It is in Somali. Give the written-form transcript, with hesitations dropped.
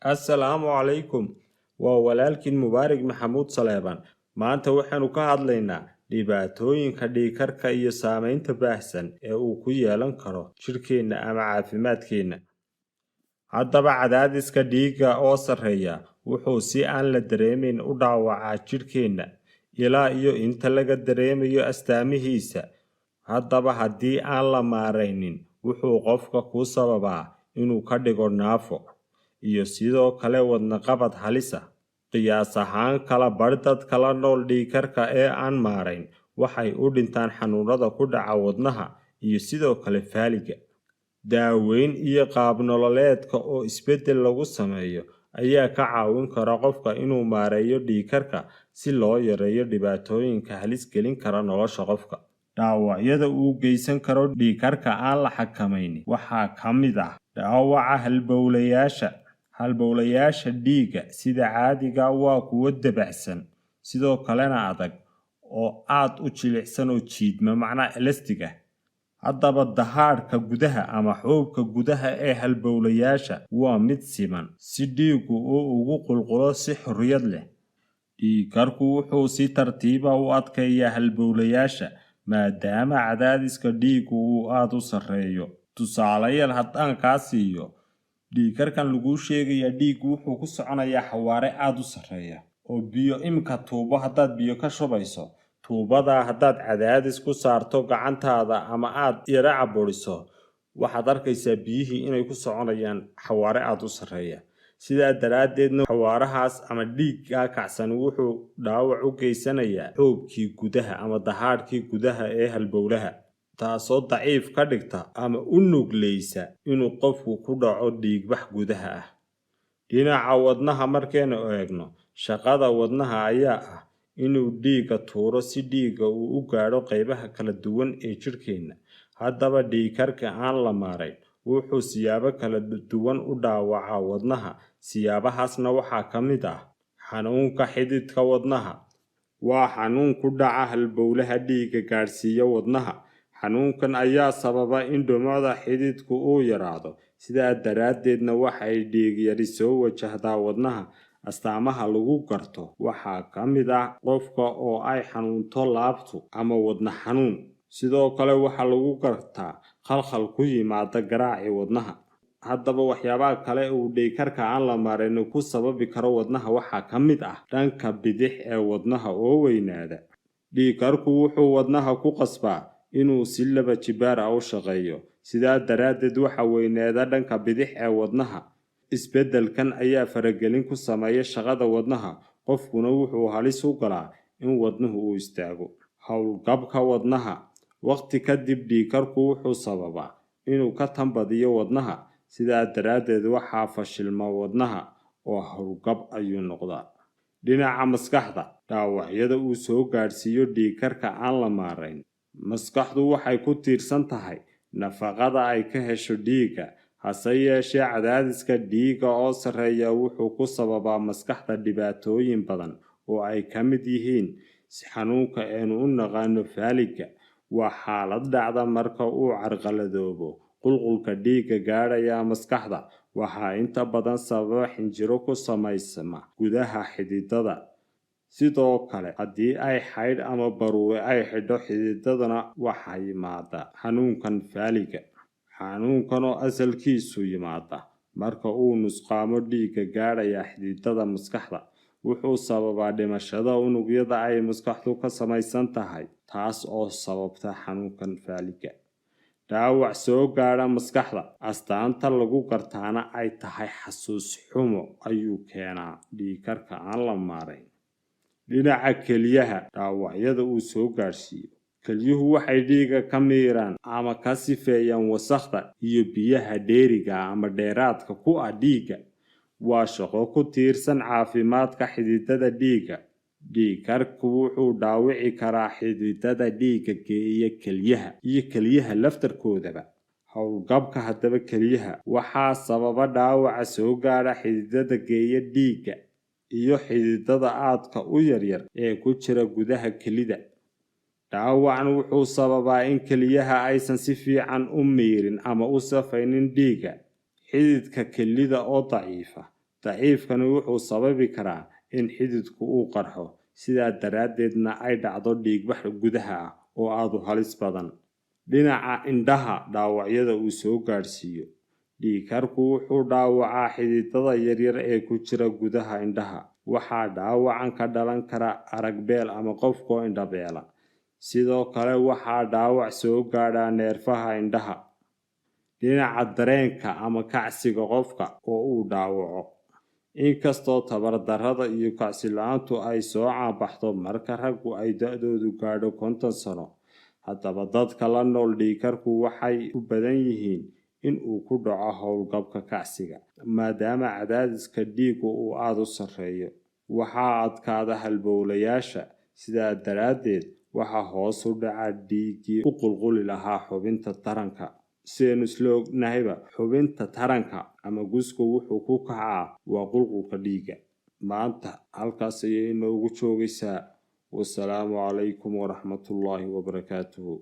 Assalaamu calaykum. Waa walaalkiin Mubaarak Maxamuud Saleebaan. Maanta waxaanu ka hadlaynaa dhibaatooyinka dhiigkarka iyo saamaynta baahsan ee uu ku yeelan karo jirkeena ama caafimaadkeena. Haddaba cadaadiska dhiigga oo sarreeya wuxuu si aan la dareemin u dhaawacaa jirkeena ilaa iyo inta laga dareemayo astaamihiisa. Haddaba haddii aan la maaraynin wuxuu qofka ku sababaa inuu ka dhigo naafo iyo sidoo kale wadna qabad halis ah. Qiyaas ahaan kala badh dadka la nool dhiigkarka ee aan maarayn waxay u dhintaan xanuunada ku dhaca wadnaha iyo sidoo kale faaliga. Daaweyn iyo qaab nololeedka oo isbeddel lagu sameeyo ayaa ka caawin kara qofka inuu maareeyo dhiigkarka si loo yareeyo dhibaatooyinka halis gelin kara nolosha qofka. Dhaawacyada uu geysan karo dhiigkarka aan la xakamaynin waxaa ka mid ah dhaawaca halbowlayaasha dhiigga sida caadiga waa kuwo dabacsan sidoo kalena adag oo aad u jilicsan oo jiidma elastig ah. Haddaba dahaadhka gudaha ama xuubka gudaha ee halbowlayaasha waa mid siman si dhiiggu uu ugu qulqulo si xorriyad leh. Dhiigkarku wuxuu si tartiib ah u adkeeyaa halbowlayaasha maadaama cadaadiska dhiiggu uu aad u sarreeyo. Tusaalayaal haddaan kaa siiyo, dhiigkarkan lagu sheegaya dhiiggu wuxuu ku soconayaa xawaare aad u sarreeya oo biyo imika tuubo haddaad biyo ka shubayso, tuubada haddaad cadaadis ku saarto gacantaada ama aad yara caburiso waxaad arkaysaa biyihii inay ku soconayaan xawaare aad u sarreeya. Sidaa daraaddeedna xawaarahaas ama dhiigga kacsan wuxuu dhaawac u geysanayaa xuubkii gudaha ama dahaadhkii gudaha ee halbowlaha, taasoo daciif ka dhigta ama u nugleysa inuu qofku ku dhaco dhiigbax gudaha ah. Dhinaca wadnaha markaynu eegno, shaqada wadnaha ayaa ah inuu dhiigga tuuro si dhiigga uu u gaadho qaybaha kala duwan ee jirkeena. Haddaba dhiigkarka aan la maarayn wuxuu siyaabo kala duwan u dhaawacaa wadnaha. Siyaabahaasna waxaa ka mid ah xanuunka xididka wadnaha. Waa xanuun ku dhaca halbowlaha dhiigga gaadhsiiya wadnaha. Xanuunkan ayaa sababa in dhumucda xididku uu yaraado, sidaa daraaddeedna waxay dhiig yari soo wajahdaa wadnaha. Astaamaha lagu garto waxaa ka mid ah qofka oo ay xanuunto laabtu ama wadna xanuun. Sidoo kale waxaa lagu gartaa khalkhal ku yimaada garaaca wadnaha. Haddaba waxyaabaha kale uu dhiigkarka aan la maarayn ku sababi karo wadnaha waxaa ka mid ah dhanka bidix ee wadnaha oo weynaada. Dhiigkarku wuxuu wadnaha ku qasbaa inuu si laba jibaar ah u shaqeeyo, sidaa daraaddeed waxa weynaada dhanka bidix ee wadnaha. Isbeddelkan ayaa faragelin ku sameeya shaqada wadnaha, qofkuna wuxuu halis u galaa in wadnuhu uu istaago. Howlgabka wadnaha. Waqti kadib dhiigkarku wuxuu sababaa inuu ka tambadiyo wadnaha, sidaa daraaddeed waxaa fashilma wadnaha oo howlgab ayuu noqdaa. Dhinaca maskaxda, dhaawacyada uu soo gaadhsiiyo dhiigkarka aan la maarayn. Maskaxdu waxay ku tiirsan tahay nafaqada ay ka hesho dhiigga, hase yeeshee cadaadiska dhiigga oo sarreeya wuxuu ku sababaa maskaxda dhibaatooyin badan oo ay ka mid yihiin xanuunka aynu u naqaano faaliga. Waa xaalad dhacda marka uu carqaladoobo qulqulka dhiigga gaadhaya maskaxda. Waxaa inta badan sababa xinjiro ku samaysma gudaha xididada. Sidoo kale haddii ay xaydh ama baruure ay xidho xididadana waxaa yimaada xanuunkan faaliga. Xanuunkan oo asalkiisu yimaada marka uu nusqaamo dhiigga gaadhaya xididada maskaxda wuxuu sababaa dhimashada unugyada ay maskaxdu ka samaysan tahay, taas oo sababta xanuunkan faaliga. Dhaawac soo gaadha maskaxda, astaanta lagu gartaana ay tahay xasuus xumo ayuu keenaa dhiigkarka aan la maarayn. Dhinaca kelyaha, dhaawacyada uu soo gaadhsiiyo. Kelyuhu waxay dhiigga ka miiraan ama ka sifeeyaan wasakhda iyo biyaha dheeriga ama dheeraadka ku ah dhiigga. Waa shaqo ku tiirsan caafimaadka xididada dhiigga. Dhiigkarku wuxuu dhaawici karaa xididada dhiigga geeya kelyaha iyo kelyaha laftarkoodaba. Howlgabka haddaba kelyaha waxaa sababa dhaawaca soo gaadha xididada geeya dhiigga iyo xididada aadka u yaryar ee ku jira gudaha kelida. Dhaawacan wuxuu sababaa in kelyaha aysan si fiican u miirin ama u safaynin dhiigga. Xididka kelida oo daciifa, daciifkani wuxuu sababi karaa in xididku uu qarxo, sidaa daraaddeedna ay dhacdo dhiigbax gudaha ah oo aad u halis badan. Dhinaca indhaha dhaawacyada uu soo gaadhsiiyo. Dhiigkarku wuxuu dhaawacaa xididada yaryar ee ku jira gudaha indhaha. Waxaa dhaawacan ka dhalan kara arag beel ama qofkoo indha beela. Sidoo kale waxaa dhaawac soo gaadha neerfaha indhaha. Dhinaca dareenka ama kacsiga qofka oo uu dhaawaco. Inkastoo tabardarrada iyo kacsi la'aantu ay soo caabaxdo marka raggu ay da'doodu gaadho 50 sano, haddaba dadka la nool dhiigkarku waxay u badan yihiin in uu ku dhaco howlgabka kacsiga, maadaama cadaadiska dhiiggu uu aad u sarreeyo. Waxaa adkaada halbowlayaasha, sidaa daraaddeed waxaa hoos u dhaca dhiiggii u qulquli lahaa xubinta taranka. Sidaynu isla ognahayba, xubinta taranka ama gusku wuxuu ku kacaa waa qulqulka dhiigga. Maanta halkaas ayay inoogu joogaysaa. Wassalaamu calaykum waraxmatullaahi wabarakaatuhu.